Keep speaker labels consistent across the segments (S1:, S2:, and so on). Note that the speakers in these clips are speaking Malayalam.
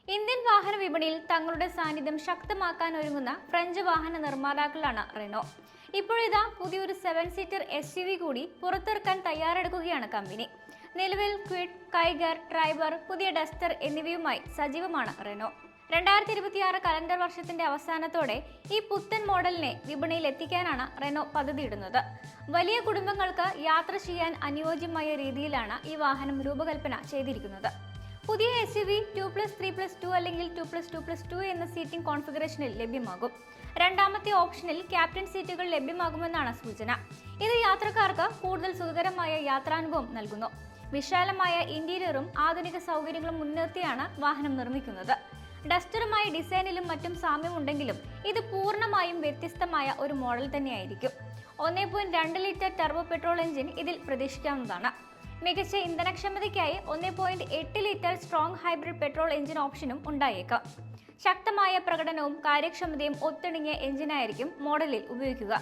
S1: ഇന്ത്യൻ വാഹന വിപണിയിൽ തങ്ങളുടെ സാന്നിധ്യം ശക്തമാക്കാൻ ഒരുങ്ങുന്ന ഫ്രഞ്ച് വാഹന നിർമ്മാതാക്കളാണ് റെനോ. ഇപ്പോഴിതാ പുതിയൊരു 7 സീറ്റർ SUV കൂടി പുറത്തിറക്കാൻ തയ്യാറെടുക്കുകയാണ് കമ്പനി. നിലവിൽ ക്വിഡ്, കൈഗർ, ട്രൈബർ, പുതിയ ഡസ്റ്റർ എന്നിവയുമായി സജീവമാണ് റെനോ. 2026 കലണ്ടർ വർഷത്തിന്റെ അവസാനത്തോടെ ഈ പുത്തൻ മോഡലിനെ വിപണിയിൽ എത്തിക്കാനാണ് റെനോ പദ്ധതിയിടുന്നത്. വലിയ കുടുംബങ്ങൾക്ക് യാത്ര ചെയ്യാൻ അനുയോജ്യമായ രീതിയിലാണ് ഈ വാഹനം രൂപകൽപ്പന ചെയ്തിരിക്കുന്നത്. പുതിയ SUV 2+3+2 അല്ലെങ്കിൽ 2+2+2 എന്ന സീറ്റിംഗ് കോൺഫിഗറേഷനിൽ ലഭ്യമാകും. രണ്ടാമത്തെ ഓപ്ഷനിൽ ക്യാപ്റ്റൻ സീറ്റുകൾ ലഭ്യമാകുമെന്നാണ് സൂചന. ഇത് യാത്രക്കാർക്ക് കൂടുതൽ സുഖകരമായ യാത്രാനുഭവം നൽകുന്നു. വിശാലമായ ഇന്റീരിയറും ആധുനിക സൗകര്യങ്ങളും മുൻനിർത്തിയാണ് വാഹനം നിർമ്മിക്കുന്നത്. ഡസ്റ്ററുമായി ഡിസൈനിലും മറ്റും സാമ്യമുണ്ടെങ്കിലും ഇത് പൂർണ്ണമായും വ്യത്യസ്തമായ ഒരു മോഡൽ തന്നെയായിരിക്കും. 1.2 ലിറ്റർ ടർബോ പെട്രോൾ എഞ്ചിൻ ഇതിൽ പ്രതീക്ഷിക്കാവുന്നതാണ്. മികച്ച ഇന്ധനക്ഷമതയ്ക്കായി 1.8 litre strong hybrid petrol engine ഓപ്ഷനും ഉണ്ടായേക്കാം. ശക്തമായ പ്രകടനവും കാര്യക്ഷമതയും ഒത്തിണങ്ങിയ എഞ്ചിനായിരിക്കും മോഡലിൽ ഉപയോഗിക്കുക.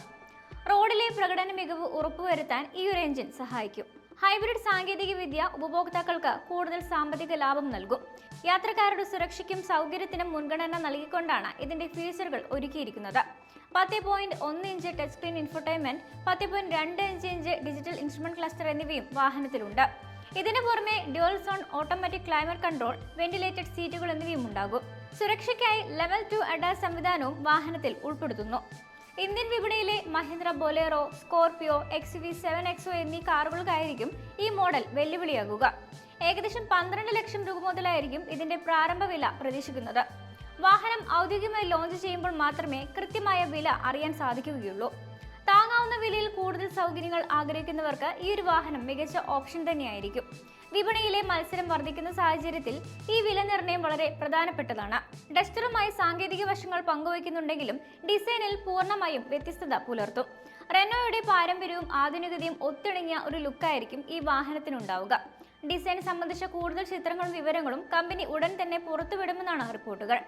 S1: റോഡിലെ പ്രകടന മികവ് ഉറപ്പുവരുത്താൻ ഈ ഒരു എഞ്ചിൻ സഹായിക്കും. ഹൈബ്രിഡ് സാങ്കേതികവിദ്യ ഉപഭോക്താക്കൾക്ക് കൂടുതൽ സാമ്പത്തിക ലാഭം നൽകും. യാത്രക്കാരുടെ സുരക്ഷയ്ക്കും സൗകര്യത്തിനും മുൻഗണന നൽകിക്കൊണ്ടാണ് ഇതിന്റെ ഫീച്ചറുകൾ ഒരുക്കിയിരിക്കുന്നത്. 10.1 inch touch screen infotainment, 10.25 inch digital instrument cluster എന്നിവയും വാഹനത്തിലുണ്ട്. ഇതിനു പുറമെ dual zone automatic climate control, ventilated സീറ്റുകൾ എന്നിവയും ഉണ്ടാകും. സുരക്ഷയ്ക്കായി ലെവൽ 2 ADAS സംവിധാനവും വാഹനത്തിൽ ഉൾപ്പെടുത്തുന്നു. ഇന്ത്യൻ വിപണിയിലെ Mahindra Bolero, Scorpio, XUV 7XO എന്നീ കാറുകൾക്കായിരിക്കും ഈ മോഡൽ വെല്ലുവിളിയാകുക. ഏകദേശം 12 ലക്ഷം രൂപ മുതലായിരിക്കും ഇതിന്റെ പ്രാരംഭ വില പ്രതീക്ഷിക്കുന്നത്. വാഹനം ഔദ്യോഗികമായി ലോഞ്ച് ചെയ്യുമ്പോൾ മാത്രമേ കൃത്യമായ വില അറിയാൻ സാധിക്കുകയുള്ളൂ. താങ്ങാവുന്ന വിലയിൽ കൂടുതൽ സൗകര്യങ്ങൾ ആഗ്രഹിക്കുന്നവർക്ക് ഈ ഒരു വാഹനം മികച്ച ഓപ്ഷൻ തന്നെയായിരിക്കും. വിപണിയിലെ മത്സരം വർദ്ധിക്കുന്ന സാഹചര്യത്തിൽ ഈ വില നിർണ്ണയം വളരെ പ്രധാനപ്പെട്ടതാണ്. ഡസ്റ്ററുമായി സാങ്കേതിക വശങ്ങൾ പങ്കുവയ്ക്കുന്നുണ്ടെങ്കിലും ഡിസൈനിൽ പൂർണ്ണമായും വ്യത്യസ്തത പുലർത്തും. റെനോയുടെ പാരമ്പര്യവും ആധുനികതയും ഒത്തിണങ്ങിയ ഒരു ലുക്കായിരിക്കും ഈ വാഹനത്തിനുണ്ടാവുക. ഡിസൈൻ സംബന്ധിച്ച കൂടുതൽ ചിത്രങ്ങളും വിവരങ്ങളും കമ്പനി ഉടൻ തന്നെ പുറത്തുവിടുമെന്നാണ് റിപ്പോർട്ടുകൾ.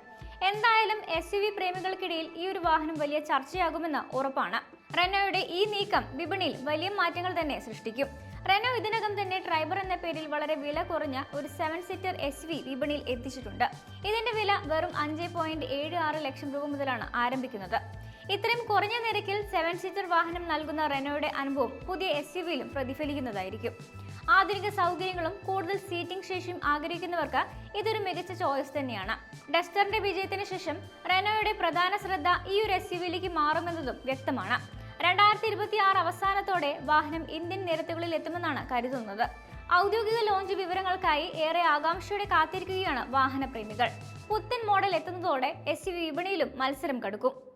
S1: എന്തായാലും SUV പ്രേമികൾക്കിടയിൽ ഈ ഒരു വാഹനം വലിയ ചർച്ചയാകുമെന്ന് ഉറപ്പാണ്. റെനോയുടെ ഈ നീക്കം വിപണിയിൽ വലിയ മാറ്റങ്ങൾ തന്നെ സൃഷ്ടിക്കും. റെനോ ഇതിനകം തന്നെ ട്രൈബർ എന്ന പേരിൽ വളരെ വില കുറഞ്ഞ ഒരു 7 സീറ്റർ SUV വിപണിയിൽ എത്തിച്ചിട്ടുണ്ട്. ഇതിന്റെ വില വെറും 5.76 ലക്ഷം രൂപ മുതലാണ് ആരംഭിക്കുന്നത്. ഇത്രയും കുറഞ്ഞ നിരക്കിൽ 7 സീറ്റർ വാഹനം നൽകുന്ന റെനോയുടെ അനുഭവം പുതിയ SUV-യിലും പ്രതിഫലിക്കുന്നതായിരിക്കും. ആധുനിക സൗകര്യങ്ങളും കൂടുതൽ സീറ്റിംഗ് ശേഷിയും ആഗ്രഹിക്കുന്നവർക്ക് ഇതൊരു മികച്ച ചോയ്സ് തന്നെയാണ്. ഡസ്റ്ററിന്റെ വിജയത്തിന് ശേഷം റെനോയുടെ പ്രധാന ശ്രദ്ധ ഈ ഒരു SUV-യിലേക്ക് മാറുമെന്നതും വ്യക്തമാണ്. 2026 അവസാനത്തോടെ വാഹനം ഇന്ത്യൻ നിരത്തുകളിൽ എത്തുമെന്നാണ് കരുതുന്നത്. ഔദ്യോഗിക ലോഞ്ച് വിവരങ്ങൾക്കായി ഏറെ ആകാംക്ഷയോടെ കാത്തിരിക്കുകയാണ് വാഹനപ്രേമികൾ. പുത്തൻ മോഡൽ എത്തുന്നതോടെ SUV വിപണിയിലും മത്സരം കടുക്കും.